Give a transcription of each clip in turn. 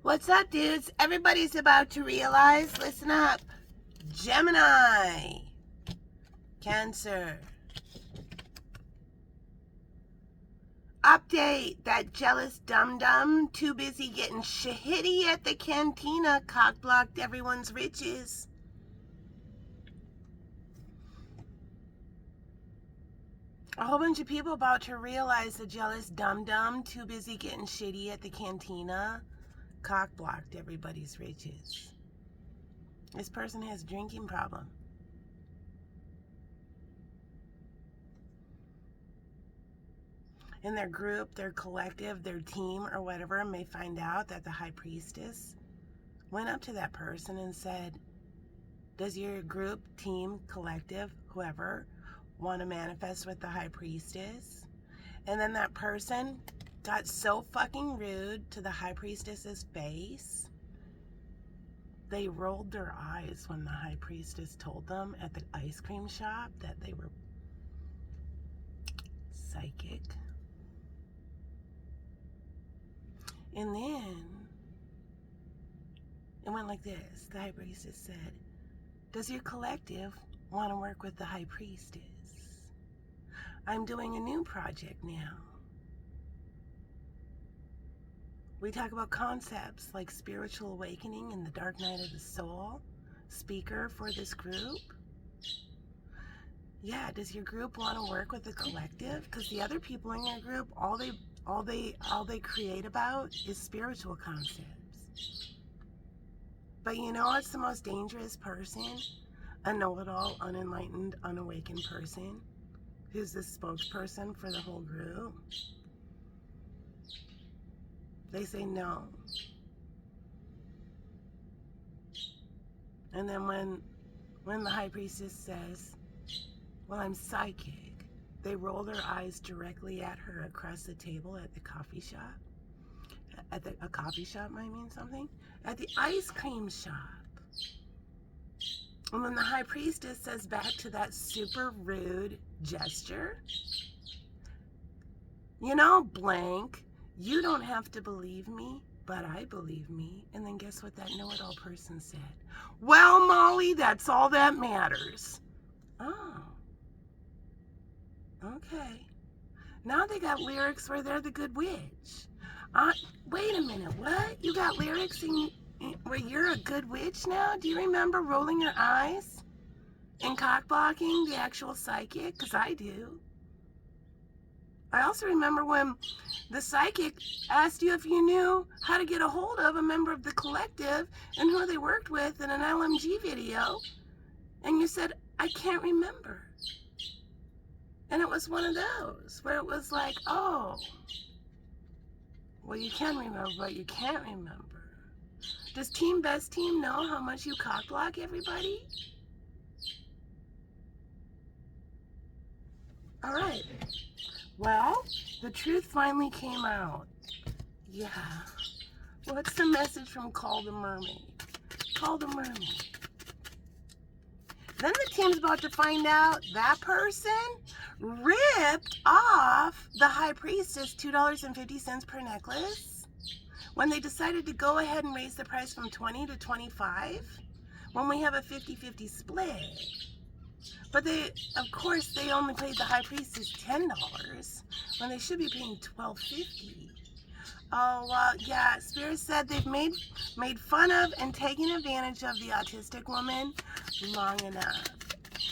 What's up, dudes? Everybody's about to realize, listen up. Gemini. Cancer. Update. That jealous dum-dum too busy getting shahitty at the cantina cock-blocked everyone's riches. A whole bunch of people about to realize the jealous dum-dum too busy getting shitty at the cantina cock-blocked everybody's riches. This person has a drinking problem. In their group, their collective, their team, or whatever, may find out that the high priestess went up to that person and said, does your group, team, collective, whoever, want to manifest with the high priestess? And then that person got so fucking rude to the high priestess's face, they rolled their eyes when the high priestess told them at the ice cream shop that they were psychic. And then it went like this. The high priestess said, does your collective want to work with the high priestess? I'm doing a new project now. We talk about concepts like spiritual awakening and the dark night of the soul. Speaker for this group. Yeah, does your group want to work with the collective? Because the other people in your group, all they create about is spiritual concepts. But you know what's the most dangerous person? A know-it-all, unenlightened, unawakened person who's the spokesperson for the whole group. They say no. And then when the high priestess says, well, I'm psychic, they roll their eyes directly at her across the table at the coffee shop. A coffee shop might mean something. At the ice cream shop. And when the high priestess says back to that super rude gesture, you know, blank, you don't have to believe me, but I believe me. And then guess what that know-it-all person said? Well, Molly, that's all that matters. Oh. Okay. Now they got lyrics where they're the good witch. Wait a minute, what? You got lyrics where you're a good witch now? Do you remember rolling your eyes and cock-blocking the actual psychic? Because I do. I also remember when the psychic asked you if you knew how to get a hold of a member of the collective and who they worked with in an LMG video. And you said, I can't remember. And it was one of those where it was like, oh, well, you can remember, but you can't remember. Does Team Best Team know how much you cock-block everybody? All right. Well, the truth finally came out. Yeah. What's the message from Call the Mermaid? Call the Mermaid. Then the team's about to find out that person ripped off the high priestess $2.50 per necklace when they decided to go ahead and raise the price from 20 to 25 when we have a 50-50 split. But of course, they only paid the high priestess $10 when they should be paying $12.50. Oh, yeah, Spirit said they've made fun of and taken advantage of the autistic woman long enough.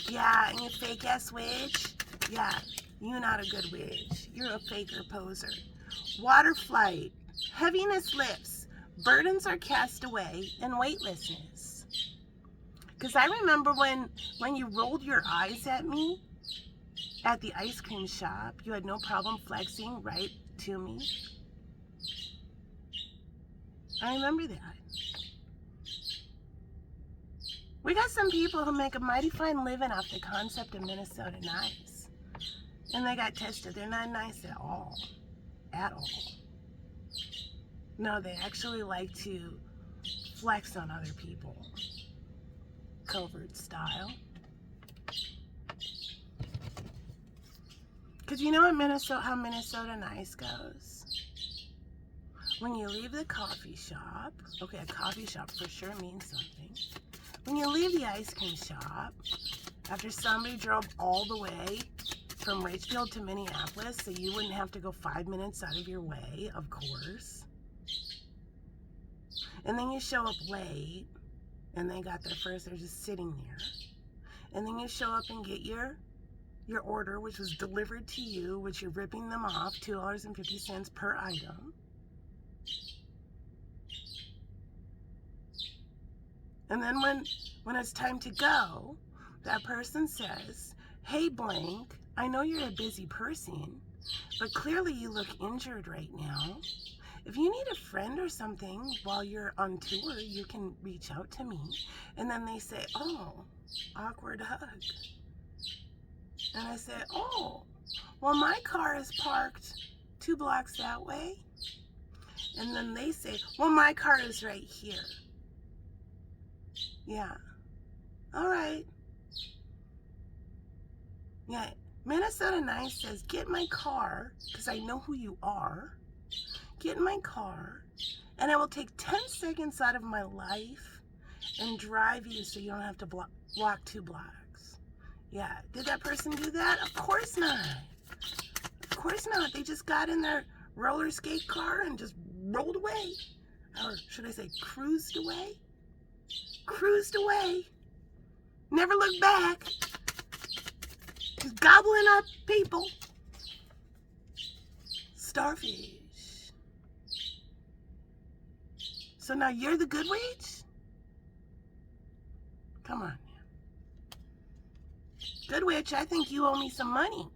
Yeah, and you fake-ass witch, yeah, you're not a good witch. You're a faker poser. Water flight, heaviness lifts, burdens are cast away, and weightlessness. Because I remember when you rolled your eyes at me at the ice cream shop, you had no problem flexing right to me. I remember that. We got some people who make a mighty fine living off the concept of Minnesota nice. And they got tested. They're not nice at all. At all. No, they actually like to flex on other people. Covert style. Because you know how Minnesota nice goes? when you leave the coffee shop, okay, a coffee shop for sure means something. When you leave the ice cream shop, after somebody drove all the way from Richfield to Minneapolis so you wouldn't have to go 5 minutes out of your way, of course. And then you show up late, and they got there first, they're just sitting there. And then you show up and get your order, which was delivered to you, which you're ripping them off, $2.50 per item. And then when it's time to go, that person says, hey, blank, I know you're a busy person, but clearly you look injured right now. If you need a friend or something while you're on tour, you can reach out to me. And then they say, oh, awkward hug. And I say, oh, well, my car is parked 2 blocks that way. And then they say, well, my car is right here. Yeah. All right. Yeah. Minnesota Nice says, get my car, because I know who you are. Get in my car, and I will take 10 seconds out of my life and drive you so you don't have to walk 2 blocks. Yeah. Did that person do that? Of course not. Of course not. They just got in their roller skate car and just rolled away. Or should I say cruised away? Cruised away. Never looked back. Just gobbling up people. Starfish. So now you're the good witch? Come on. Good witch, I think you owe me some money.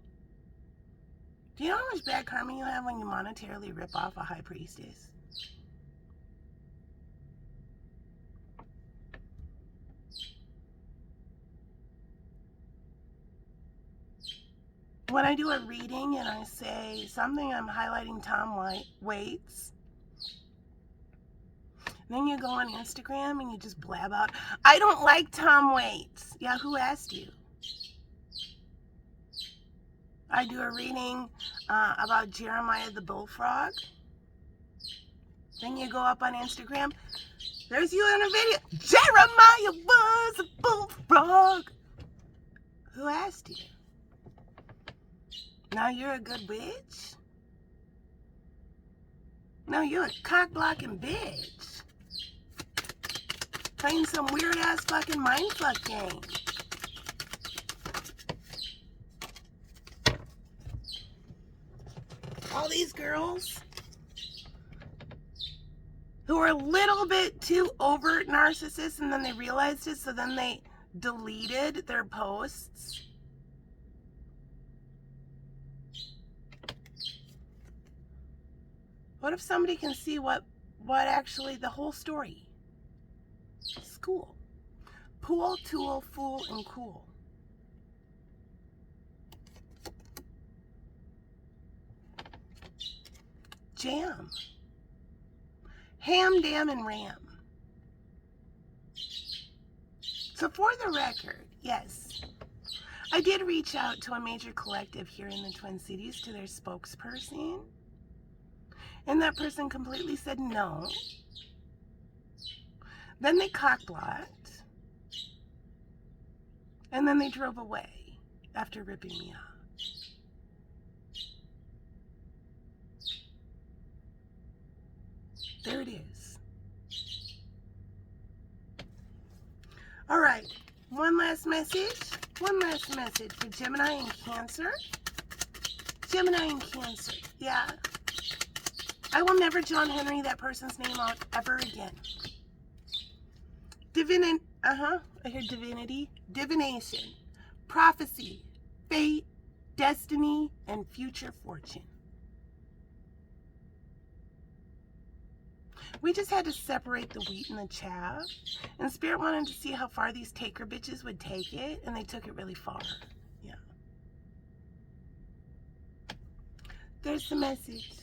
Do you know how much bad karma you have when you monetarily rip off a high priestess? When I do a reading and I say something, I'm highlighting Tom Waits. Then you go on Instagram and you just blab out, I don't like Tom Waits. Yeah, who asked you? I do a reading about Jeremiah the bullfrog. Then you go up on Instagram. There's you in a video. Jeremiah was a bullfrog. Who asked you? Now you're a good bitch? No, you're a cock-blocking bitch. Playing some weird-ass fucking mindfuck game. All these girls who are a little bit too overt narcissists, and then they realized it, so then they deleted their posts. What if somebody can see what actually the whole story? School. Pool, tool, fool, and cool. Jam. Ham, damn, and ram. So for the record, yes, I did reach out to a major collective here in the Twin Cities, to their spokesperson. And that person completely said no. Then they cock-blocked. And then they drove away after ripping me off. There it is. All right. One last message for Gemini and Cancer. Gemini and Cancer. Yeah. I will never John Henry that person's name out ever again. I hear divinity. Divination. Prophecy. Fate. Destiny. And future fortune. We just had to separate the wheat and the chaff. And Spirit wanted to see how far these taker bitches would take it. And they took it really far. Yeah. There's the message.